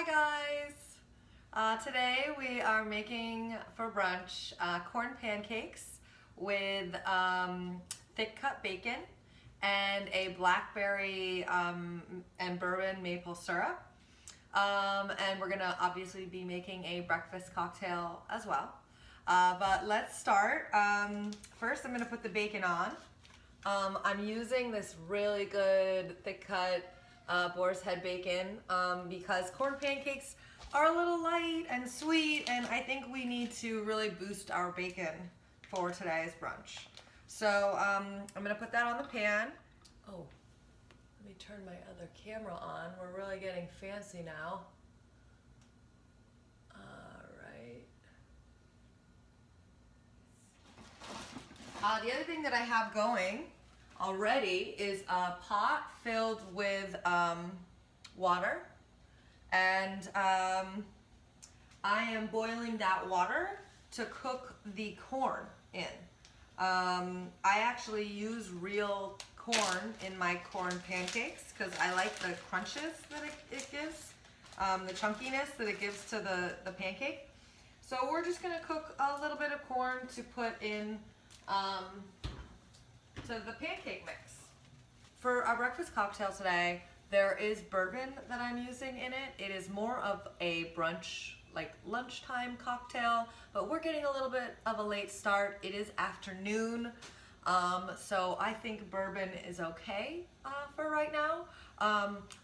Hi guys! Today we are making for brunch corn pancakes with thick cut bacon and a blackberry and bourbon maple syrup. And we're gonna obviously be making a breakfast cocktail as well. But let's start. First I'm gonna put the bacon on. I'm using this really good thick cut boar's head bacon because corn pancakes are a little light and sweet, and I think we need to really boost our bacon for today's brunch. So I'm gonna put that on the pan. Oh, let me turn my other camera on. We're really getting fancy now. All right. The other thing that I have going already is a pot filled with water, and I am boiling that water to cook the corn in. I actually use real corn in my corn pancakes because I like the crunches that it gives, the chunkiness that it gives to the pancake. So we're just gonna cook a little bit of corn to put in to the pancake mix. For our breakfast cocktail today, there is bourbon that I'm using in it. It is more of a brunch, like lunchtime cocktail, but we're getting a little bit of a late start. It is afternoon, so I think bourbon is okay for right now.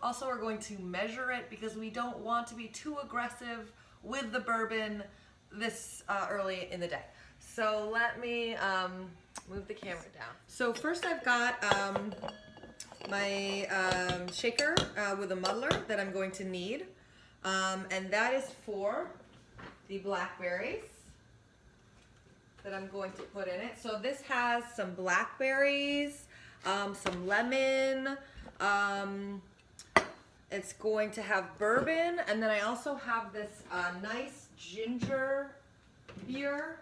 Also, we're going to measure it because we don't want to be too aggressive with the bourbon this early in the day. So let me move the camera down. So first I've got my shaker with a muddler that I'm going to need. And that is for the blackberries that I'm going to put in it. So this has some blackberries, some lemon, it's going to have bourbon, and then I also have this nice ginger beer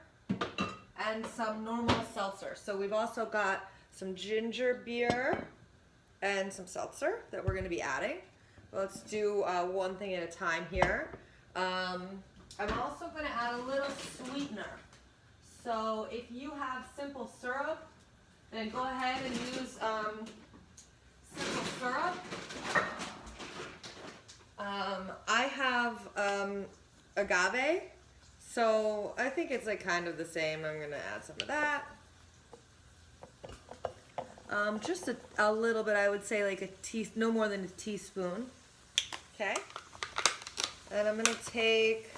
and some normal seltzer. So we've also got some ginger beer and some seltzer that we're going to be adding. Let's do one thing at a time here. I'm also going to add a little sweetener. So if you have simple syrup, then go ahead and use simple syrup. I have agave. So I think it's like kind of the same. I'm gonna add some of that. Just a little bit, I would say like no more than a teaspoon. Okay. And I'm gonna take,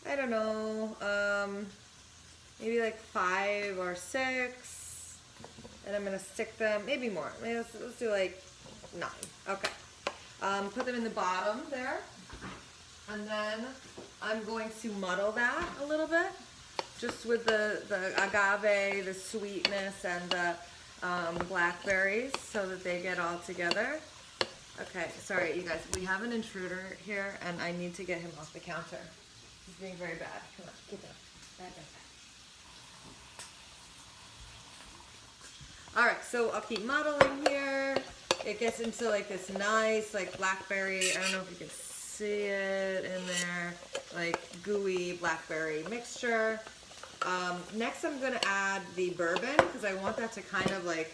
I don't know, maybe like 5 or 6. And I'm gonna stick them, maybe more. Maybe let's do like 9. Okay. Put them in the bottom there. And then I'm going to muddle that a little bit, just with the agave, the sweetness, and the blackberries, so that they get all together. Okay, sorry you guys, we have an intruder here, and I need to get him off the counter. He's being very bad. Come on, get down. Bad. All right, so I'll keep muddling here. It gets into like this nice, like blackberry. I don't know if you can see it in there, like gooey blackberry mixture. Next I'm going to add the bourbon because I want that to kind of like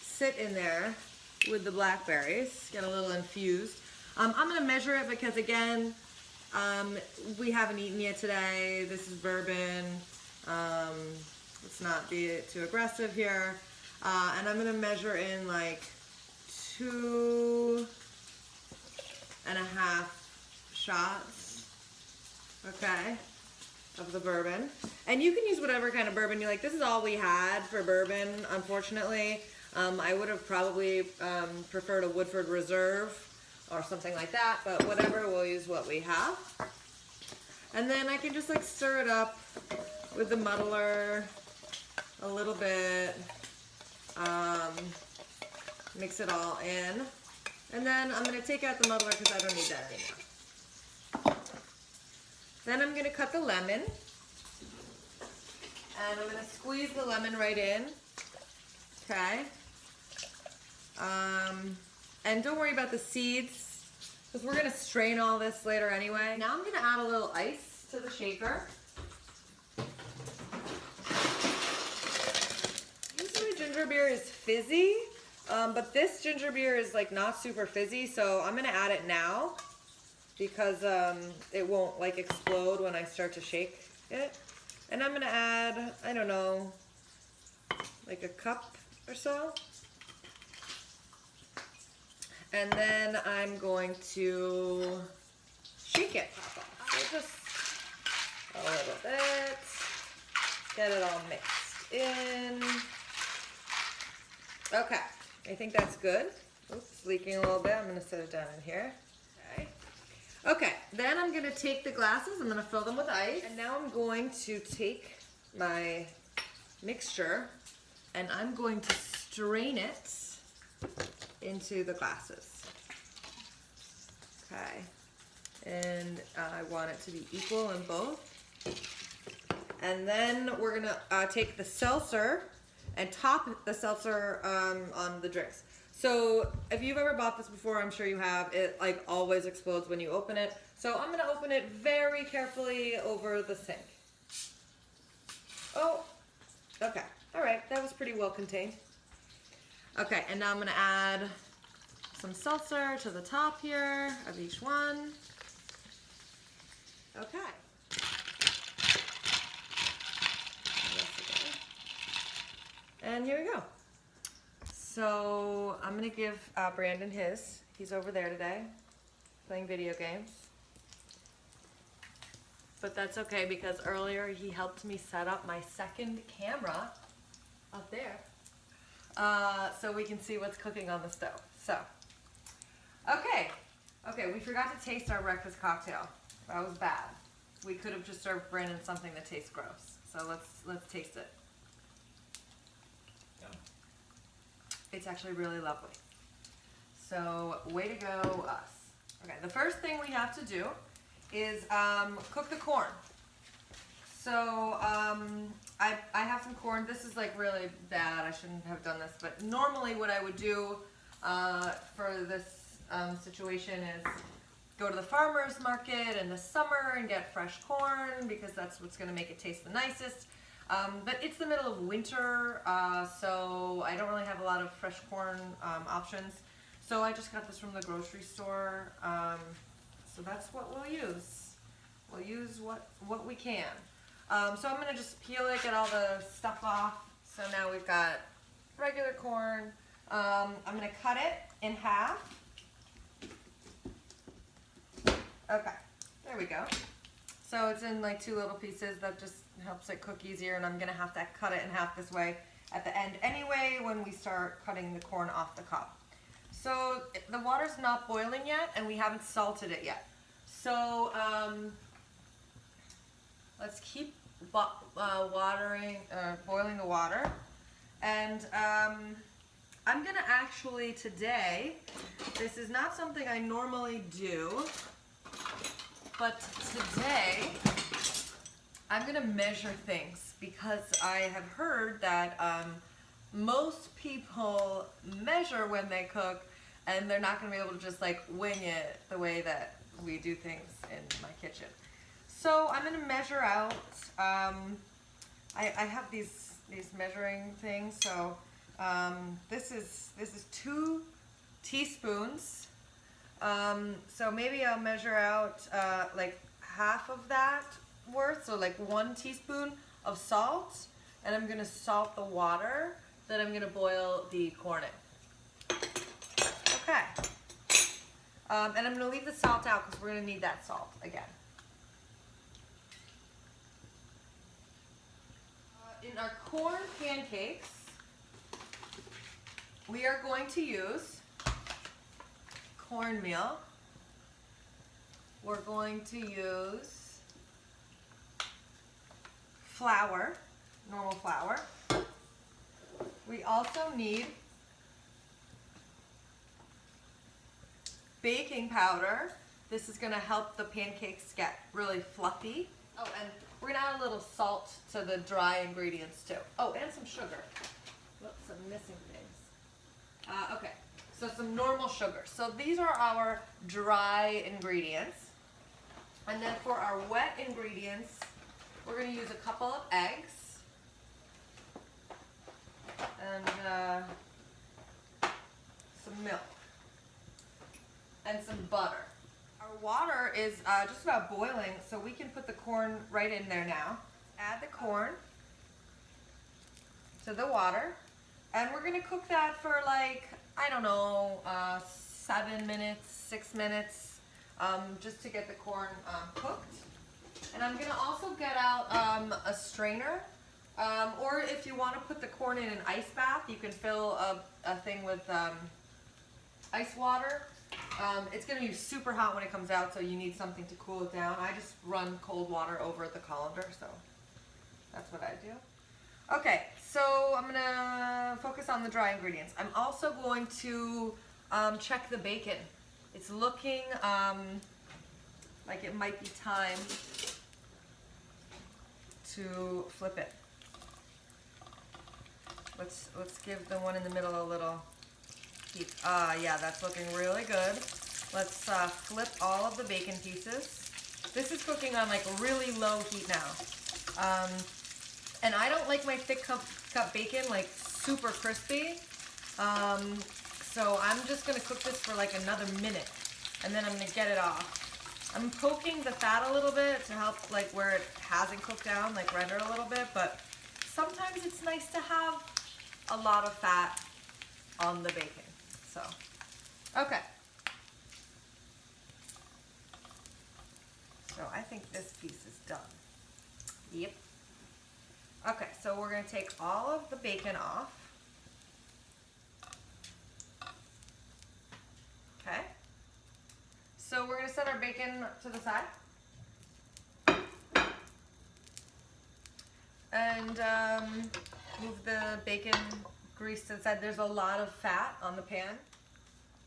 sit in there with the blackberries, get a little infused. I'm going to measure it because again, we haven't eaten yet today. This is bourbon. Let's not be too aggressive here. And I'm going to measure in like 2.5 shots, okay, of the bourbon. And you can use whatever kind of bourbon you like. This is all we had for bourbon, unfortunately. I would have probably preferred a Woodford Reserve or something like that, but whatever, we'll use what we have. And then I can just like stir it up with the muddler a little bit, mix it all in. And then I'm going to take out the muddler because I don't need that anymore. Then I'm going to cut the lemon. And I'm going to squeeze the lemon right in. Okay. And don't worry about the seeds. because we're gonna strain all this later anyway. Now I'm gonna add a little ice to the shaker. Usually ginger beer is fizzy, but this ginger beer is like not super fizzy, so I'm gonna add it now because it won't like explode when I start to shake it. And I'm gonna add, I don't know, like a cup or so. And then I'm going to shake it. So just a little bit, get it all mixed in. Okay, I think that's good. Oops, leaking a little bit. I'm gonna set it down in here. Okay, then I'm gonna take the glasses, I'm gonna fill them with ice, and now I'm going to take my mixture and I'm going to strain it into the glasses. Okay, and I want it to be equal in both. And then we're gonna take the seltzer and top the seltzer on the drinks. So if you've ever bought this before, I'm sure you have, it like always explodes when you open it. So I'm gonna open it very carefully over the sink. Oh, okay, all right, that was pretty well contained. Okay, and now I'm gonna add some seltzer to the top here of each one. Okay. And here we go. So I'm gonna give Brandon his. He's over there today, playing video games. But that's okay because earlier he helped me set up my second camera up there. So we can see what's cooking on the stove. So, okay, we forgot to taste our breakfast cocktail. That was bad. We could have just served Brandon something that tastes gross. So let's taste it. It's actually really lovely. So, way to go us. Okay, the first thing we have to do is cook the corn. So, I have some corn. This is like really bad. I shouldn't have done this. But normally what I would do for this situation is go to the farmer's market in the summer and get fresh corn because that's what's going to make it taste the nicest. But it's the middle of winter, so I don't really have a lot of fresh corn options. So I just got this from the grocery store. So that's what we'll use. We'll use what we can. So I'm going to just peel it, get all the stuff off. So now we've got regular corn. I'm going to cut it in half. Okay, there we go. So it's in like 2 little pieces. That just helps it cook easier, and I'm gonna have to cut it in half this way at the end anyway when we start cutting the corn off the cob. So the water's not boiling yet, and we haven't salted it yet. So let's keep boiling the water, and I'm gonna actually today, this is not something I normally do, but today I'm gonna measure things because I have heard that most people measure when they cook, and they're not gonna be able to just like wing it the way that we do things in my kitchen. So I'm gonna measure out. I have these measuring things. So this is 2 teaspoons. So maybe I'll measure out like half of that worth, so like 1 teaspoon of salt, and I'm gonna salt the water that I'm gonna boil the corn in. Okay. And I'm gonna leave the salt out because we're gonna need that salt again. In our corn pancakes, we are going to use cornmeal. We're going to use flour, normal flour. We also need baking powder. This is going to help the pancakes get really fluffy. Oh, and we're going to add a little salt to the dry ingredients too. Oh, and some sugar. Whoops, I'm missing things. Okay, So some normal sugar. So these are our dry ingredients. And then for our wet ingredients, we're going to use a couple of eggs and some milk and some butter. Our water is just about boiling, so we can put the corn right in there now. Add the corn to the water, and we're going to cook that for like, I don't know, 7 minutes, 6 minutes, just to get the corn cooked. And I'm going to also get out a strainer, or if you want to put the corn in an ice bath, you can fill a thing with ice water. It's going to be super hot when it comes out, so you need something to cool it down. I just run cold water over the colander, so that's what I do. Okay, so I'm going to focus on the dry ingredients. I'm also going to check the bacon. It's looking like it might be time to flip it. Let's give the one in the middle a little heat. Yeah, that's looking really good. Let's flip all of the bacon pieces. This is cooking on like really low heat now. And I don't like my thick cut bacon like super crispy. So I'm just gonna cook this for like another minute, and then I'm gonna get it off. I'm poking the fat a little bit to help like where it hasn't cooked down, like render a little bit, but sometimes it's nice to have a lot of fat on the bacon. So, okay. So I think this piece is done. Yep. Okay, so we're gonna take all of the bacon off. Okay. So we're gonna set our bacon to the side. And move the bacon grease to the side. There's a lot of fat on the pan.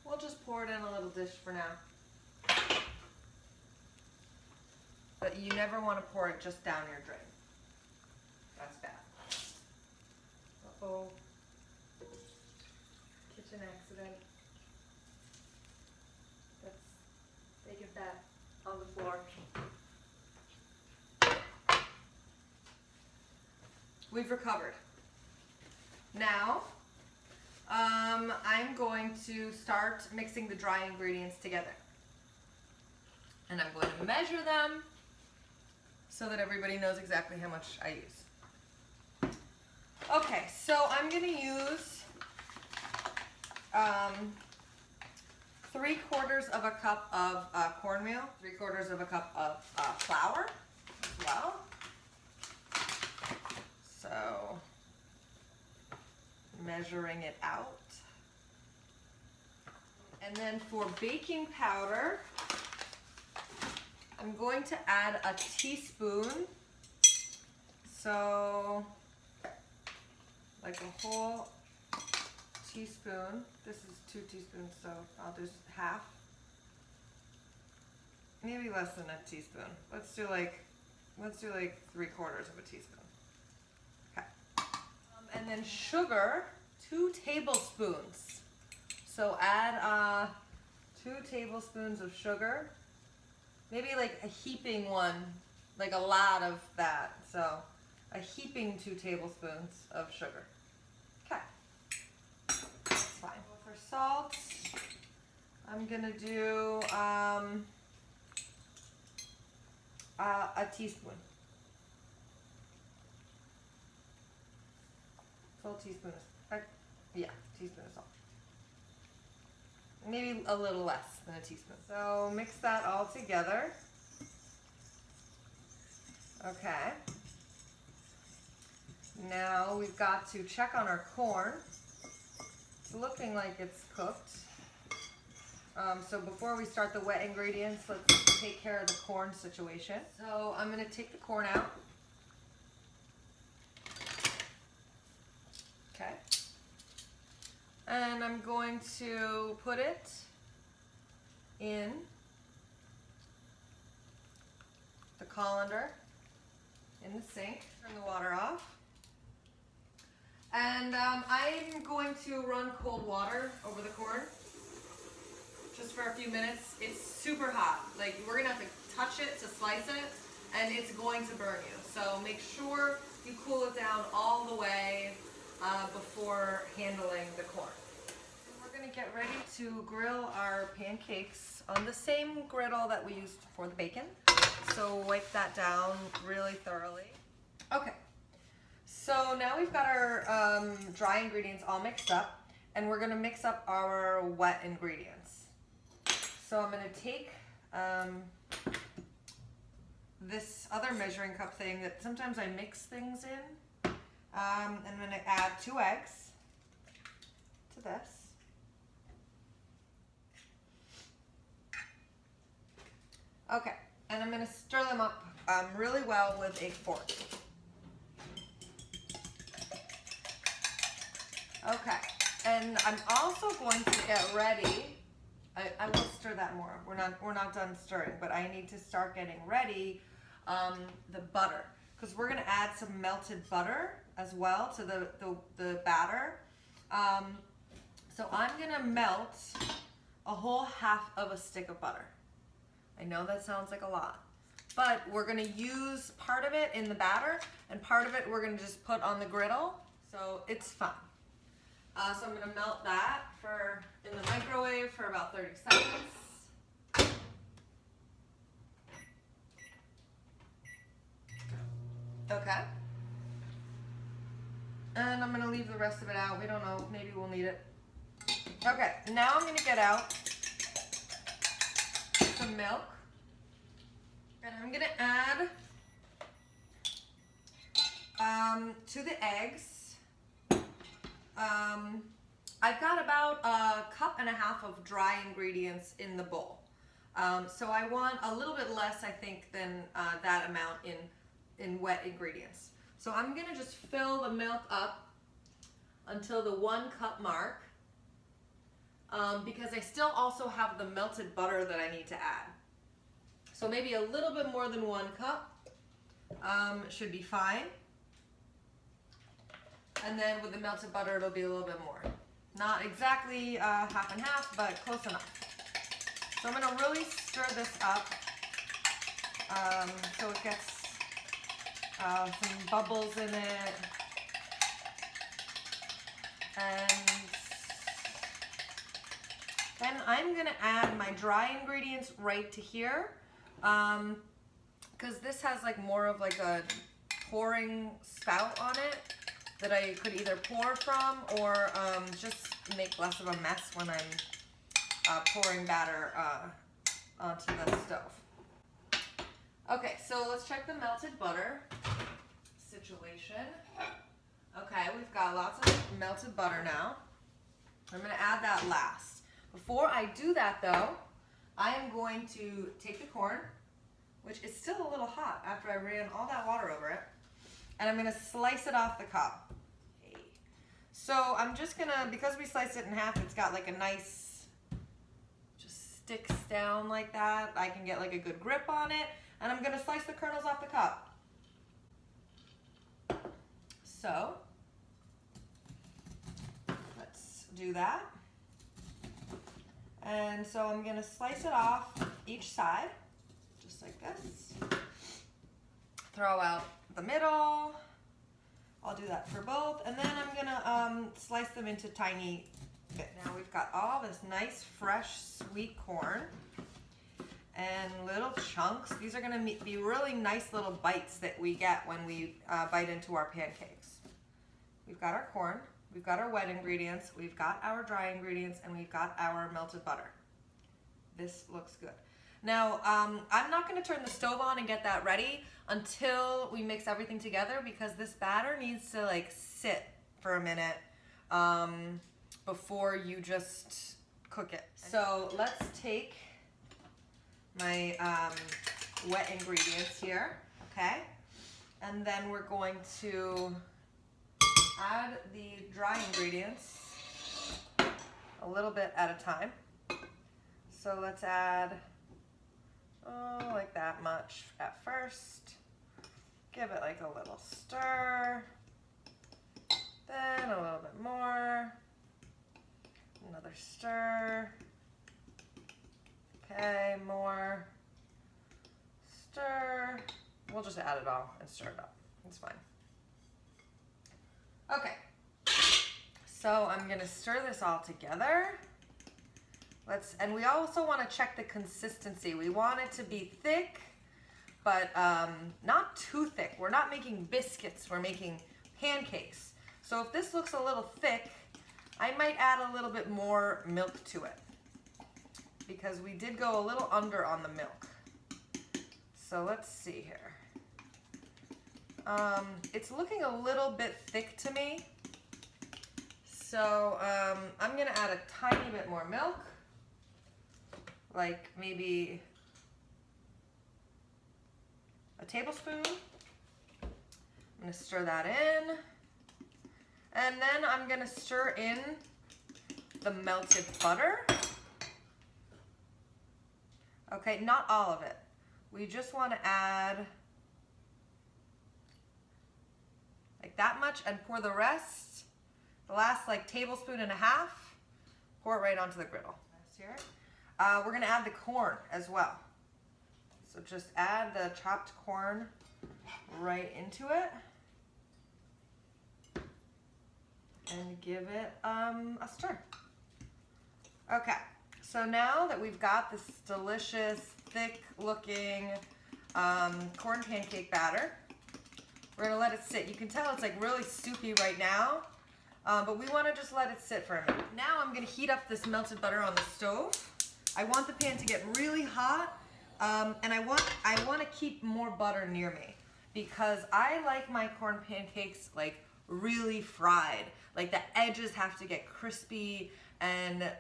We'll just pour it in a little dish for now. But you never want to pour it just down your drain. That's bad. Uh-oh. Kitchen accident. That's bacon fat on the floor. We've recovered. Now, I'm going to start mixing the dry ingredients together. And I'm going to measure them so that everybody knows exactly how much I use. Okay, so I'm going to use 3/4 of a cup of cornmeal, 3/4 of a cup of flour as well. So, measuring it out. And then for baking powder, I'm going to add a teaspoon. So, like a whole teaspoon. This is 2 teaspoons, so I'll do half. Maybe less than a teaspoon. Let's do like 3/4 of a teaspoon. Okay. And then sugar, 2 tablespoons. So add 2 tablespoons of sugar. Maybe like a heaping one, like a lot of that. So a heaping 2 tablespoons of sugar. Okay. That's fine. For salt, I'm gonna do a teaspoon. Full teaspoon of, yeah, teaspoon of salt. Maybe a little less than a teaspoon. So mix that all together. Okay. Now we've got to check on our corn. It's looking like it's cooked. So before we start the wet ingredients, let's take care of the corn situation. So I'm going to take the corn out. Okay. And I'm going to put it in the colander in the sink. Turn the water off. And I'm going to run cold water over the corn. just for a few minutes. It's super hot. Like, we're gonna have to touch it to slice it, and it's going to burn you. So make sure you cool it down all the way before handling the corn. We're gonna get ready to grill our pancakes on the same griddle that we used for the bacon. So wipe that down really thoroughly. Okay, so now we've got our dry ingredients all mixed up, and we're gonna mix up our wet ingredients. So I'm gonna take this other measuring cup thing that sometimes I mix things in. I'm gonna add 2 eggs to this. Okay, and I'm gonna stir them up really well with a fork. Okay, and I'm also going to get ready. I will stir that more. We're not done stirring, but I need to start getting ready the butter, because we're gonna add some melted butter as well to the batter. So I'm gonna melt a whole half of a stick of butter. I know that sounds like a lot, but we're gonna use part of it in the batter and part of it we're gonna just put on the griddle, so it's fun. So I'm gonna melt that in the microwave for about 30 seconds. Okay. And I'm gonna leave the rest of it out. We don't know, maybe we'll need it. Okay, now I'm gonna get out some milk. And I'm gonna add to the eggs. I've got about 1.5 cups of dry ingredients in the bowl. So I want a little bit less, I think, than that amount in wet ingredients. So I'm gonna just fill the milk up until the 1 cup mark, because I still also have the melted butter that I need to add. So maybe a little bit more than 1 cup should be fine. And then with the melted butter, it'll be a little bit more. Not exactly half and half, but close enough. So I'm gonna really stir this up so it gets some bubbles in it. And then I'm gonna add my dry ingredients right to here, because this has like more of like a pouring spout on it that I could either pour from or just make less of a mess when I'm pouring batter onto the stove. Okay, so let's check the melted butter situation. Okay, we've got lots of melted butter now. I'm gonna add that last. Before I do that though, I am going to take the corn, which is still a little hot after I ran all that water over it, and I'm gonna slice it off the cob. Okay. So I'm just gonna, because we sliced it in half, it's got like a nice, just sticks down like that. I can get like a good grip on it, and I'm gonna slice the kernels off the cob. So let's do that. And so I'm gonna slice it off each side, just like this. Throw out the middle. I'll do that for both. And then I'm gonna slice them into tiny bits. Now we've got all this nice, fresh, sweet corn and little chunks. These are gonna be really nice little bites that we get when we bite into our pancakes. We've got our corn. We've got our wet ingredients, we've got our dry ingredients, and we've got our melted butter. This looks good. Now, I'm not gonna turn the stove on and get that ready until we mix everything together, because this batter needs to like sit for a minute before you just cook it. So let's take my wet ingredients here, okay? And then we're going to add the dry ingredients a little bit at a time. So let's add, like that much at first. Give it like a little stir. Then a little bit more. Another stir. Okay, more. Stir. We'll just add it all and stir it up. It's fine. Okay. So I'm gonna stir this all together. And we also want to check the consistency. We want it to be thick, but not too thick. We're not making biscuits, we're making pancakes. So if this looks a little thick, I might add a little bit more milk to it because we did go a little under on the milk. So let's see here. It's looking a little bit thick to me. So I'm gonna add a tiny bit more milk, like maybe a tablespoon. I'm gonna stir that in. And then I'm gonna stir in the melted butter. Okay, not all of it. We just wanna add like that much and pour the rest, the last like tablespoon and a half, pour it right onto the griddle. Here. We're gonna add the corn as well. So just add the chopped corn right into it and give it a stir. Okay, so now that we've got this delicious, thick looking corn pancake batter, we're gonna let it sit. You can tell it's like really soupy right now, but we wanna just let it sit for a minute. Now I'm gonna heat up this melted butter on the stove. I want the pan to get really hot, and I want to keep more butter near me because I like my corn pancakes like really fried. Like the edges have to get crispy, and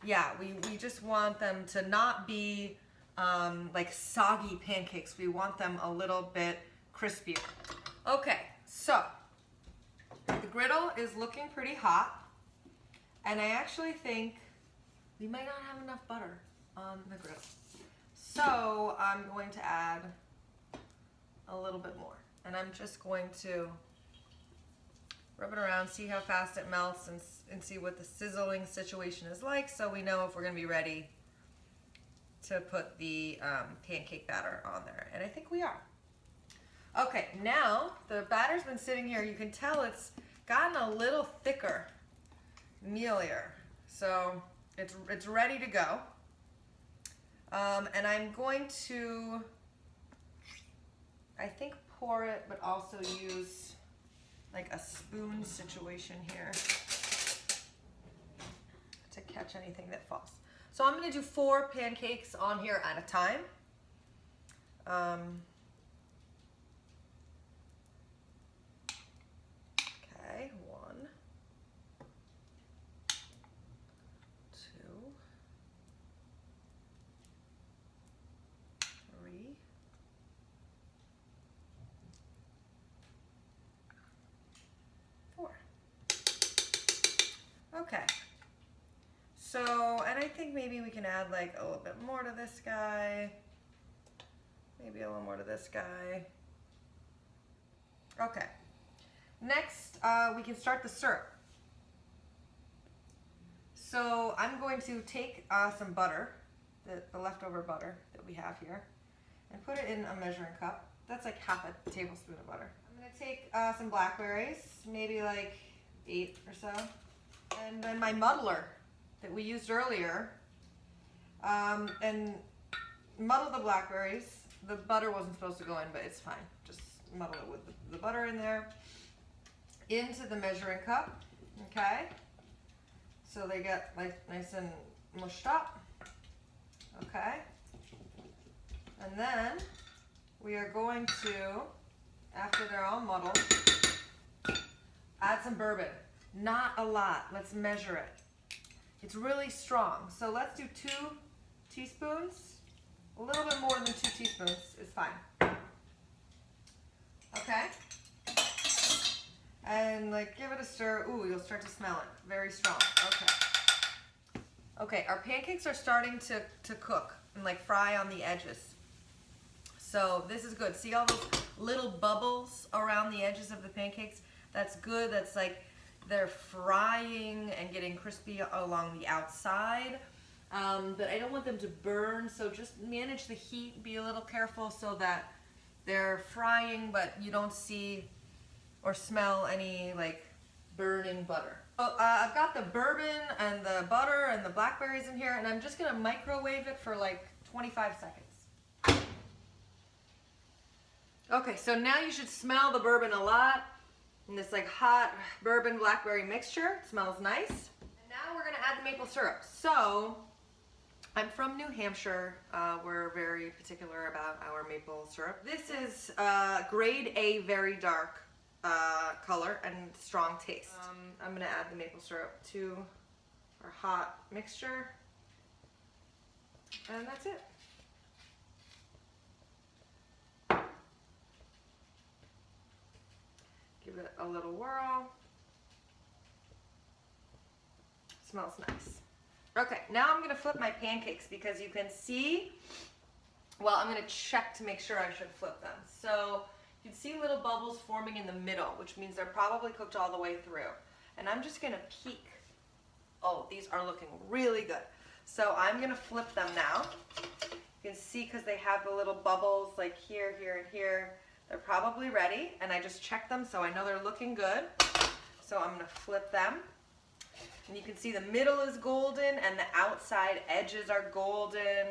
yeah, we just want them to not be like soggy pancakes. We want them a little bit crispier. Okay, so the griddle is looking pretty hot, and I actually think we might not have enough butter on the griddle. So I'm going to add a little bit more. And I'm just going to rub it around, see how fast it melts, and see what the sizzling situation is like, so we know if we're gonna be ready to put the pancake batter on there. And I think we are. Okay, now the batter's been sitting here. You can tell it's gotten a little thicker, mealier. So it's ready to go. And I'm going to, I think, pour it, but also use like a spoon situation here to catch anything that falls. So I'm going to do 4 pancakes on here at a time. Okay, 1, 2, 3, 4. Okay. So, and I think maybe we can add like a little bit more to this guy. Maybe a little more to this guy. Okay. Next, we can start the syrup. So I'm going to take some butter, the leftover butter that we have here, and put it in a measuring cup. That's like half a tablespoon of butter. I'm going to take some blackberries, maybe like 8 or so, and then my muddler that we used earlier, and muddle the blackberries. The butter wasn't supposed to go in, but it's fine. Just muddle it with the butter in there into the measuring cup. Okay, so they get like nice and mushed up. Okay, and then we are going to, after they're all muddled, add some bourbon. Not a lot. Let's measure it. It's really strong. So let's do 2 teaspoons. A little bit more than 2 teaspoons is fine. Okay. And like give it a stir. Ooh, you'll start to smell it. Very strong. Okay. Okay, our pancakes are starting to cook and like fry on the edges. So this is good. See all those little bubbles around the edges of the pancakes? That's good. That's like they're frying and getting crispy along the outside. but I don't want them to burn, so just manage the heat, be a little careful so that they're frying, but you don't see or smell any like burning butter. So, I've got the bourbon and the butter and the blackberries in here, and I'm just gonna microwave it for like 25 seconds. Okay, so now you should smell the bourbon a lot. And this like hot bourbon blackberry mixture. It smells nice. And now we're gonna add the maple syrup. So, I'm from New Hampshire. We're very particular about our maple syrup. This is grade A, very dark color and strong taste. I'm gonna add the maple syrup to our hot mixture. And that's it. Give it a little whirl. Smells nice. Okay, now I'm gonna flip my pancakes because you can see, well, I'm gonna check to make sure I should flip them. So you can see little bubbles forming in the middle, which means they're probably cooked all the way through. And I'm just gonna peek. Oh, these are looking really good. So I'm gonna flip them now. You can see because they have the little bubbles like here, here, and here. They're probably ready, and I just checked them so I know they're looking good. So I'm gonna flip them. And you can see the middle is golden and the outside edges are golden.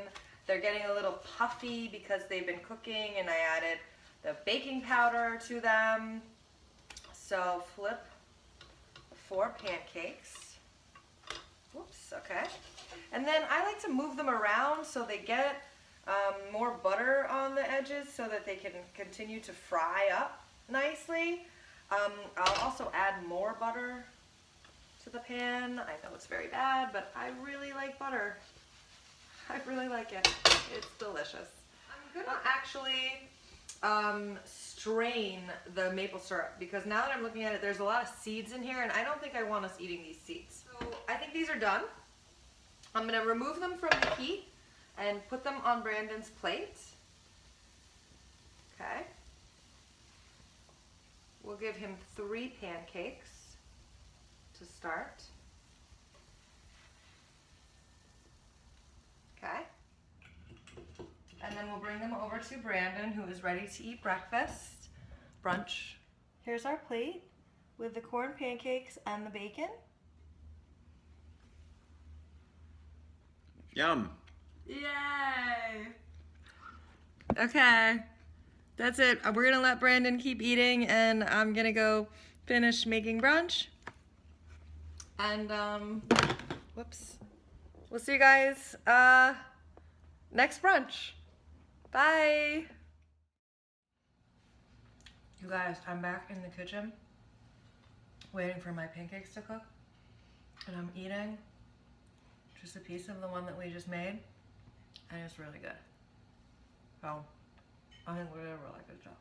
They're getting a little puffy because they've been cooking, and I added the baking powder to them. So flip 4 pancakes. Whoops, okay. And then I like to move them around so they get more butter on the edges so that they can continue to fry up nicely. I'll also add more butter to the pan. I know it's very bad, but I really like butter. I really like it. It's delicious. I'm gonna actually strain the maple syrup because now that I'm looking at it, there's a lot of seeds in here, and I don't think I want us eating these seeds. So I think these are done. I'm gonna remove them from the heat and put them on Brandon's plate. Okay. We'll give him 3 pancakes to start. Okay. And then we'll bring them over to Brandon, who is ready to eat breakfast. Brunch. Here's our plate with the corn pancakes and the bacon. Yum. Yay! Okay, that's it. We're gonna let Brandon keep eating, and I'm gonna go finish making brunch. And whoops. We'll see you guys next brunch. Bye. You guys, I'm back in the kitchen waiting for my pancakes to cook, and I'm eating just a piece of the one that we just made, and it's really good. So I think we did a really good job.